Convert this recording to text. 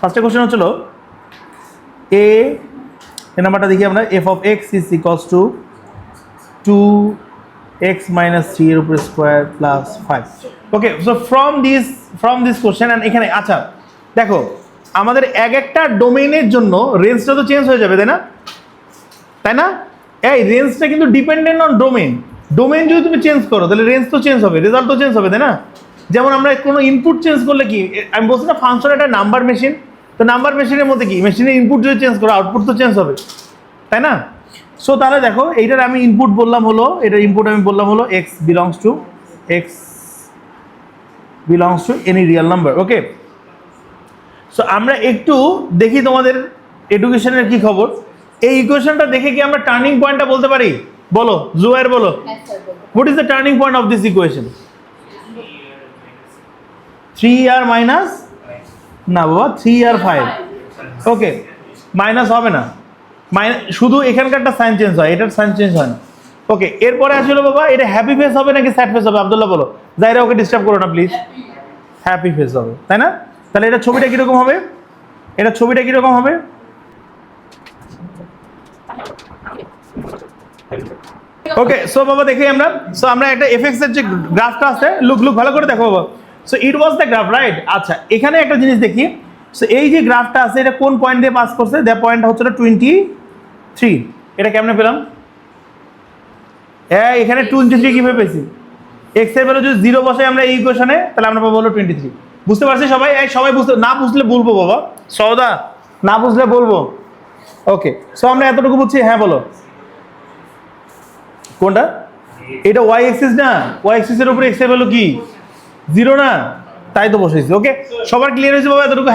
ফার্স্টে কোশ্চেন হচ্ছিল এ নাম্বারটা দেখি আমরা F of x is equals to 2x minus 3 এর উপর square plus 5। Okay, so from this question and এখানে আচ্ছা দেখো আমাদের এক একটা ডোমেইনের জন্য রেঞ্জটা তো চেঞ্জ হয়ে যাবে, তাই না? এই রেঞ্জটা কিন্তু ডিপেন্ডেন্ট অন ডোমেইন যদি তুমি চেঞ্জ করো তাহলে রেঞ্জ তো চেঞ্জ হবে, রেজাল্ট তো চেঞ্জ হবে, তাই না? যেমন আমরা কোনো ইনপুট চেঞ্জ করলে কি, আমি বলছি না ফাংশন একটা নাম্বার মেশিন, তো নাম্বার মেশিনের মধ্যে কি মেশিনের ইনপুট যদি চেঞ্জ করো আউটপুট তো চেঞ্জ হবে, তাই না? সো তাহলে দেখো এইটার আমি ইনপুট বললাম হলো, এটার ইনপুট আমি বললাম হলো x belongs to any real number. Okay, so আমরা একটু দেখি তোমাদের এডুকেশনের কি খবর। এই ইকুয়েশনটা দেখে কি আমরা টার্নিং পয়েন্টটা বলতে পারি? বলো জুয়ার, বলো what is the turning point of this equation? 3r minus, না বাবা 3r 5। ওকে, মাইনাস হবে না, শুধু এখানকারটা সাইন চেঞ্জ হয়, এটার সাইন চেঞ্জ হয় না। ওকে, এরপরে আসলে বাবা এটা হ্যাপি ফেস হবে নাকি স্যাড ফেস হবে? আব্দুল্লাহ বলো, জাইরা ওকে ডিস্টার্ব করো না প্লিজ। হ্যাপি ফেস হবে, তাই না? তাহলে এটা ছবিটা কিরকম হবে? ওকে, সো বাবা দেখি আমরা একটা এফএক্স এর যে গ্রাফটা আছে, লুক ভালো করে দেখো বাবা। So it was the graph, right? আচ্ছা, এখানে একটা জিনিস দেখি। সো এই যে গ্রাফটা আছে এটা কোন পয়েন্ট দিয়ে পাস করছে? দ্য পয়েন্টটা হচ্ছে 23। এটা কেমনে পেলাম? এখানে 23 কিভাবে পেয়েছি? এক্স এর ভ্যালু যদি 0 বসাই আমরা এই ইকুয়েশনে, তাহলে আমরা পাবো হলো 23। বুঝতে পারছি সবাই? সবাই বুঝতে, না বুঝলে বলবো বাবা, সওদা না বুঝলে বলবো। ওকে, সো আমরা এতটুকু বুঝছি। হ্যাঁ বলো, কোনটা? এটা ওয়াই এক্সিস না? ওয়াই এক্সিসের উপরে এক্স এর ভ্যালু কি 0 না? তাই তো বসাইছি। ওকে, সবার ক্লিয়ার হয়েছে বাবা এতটুকু?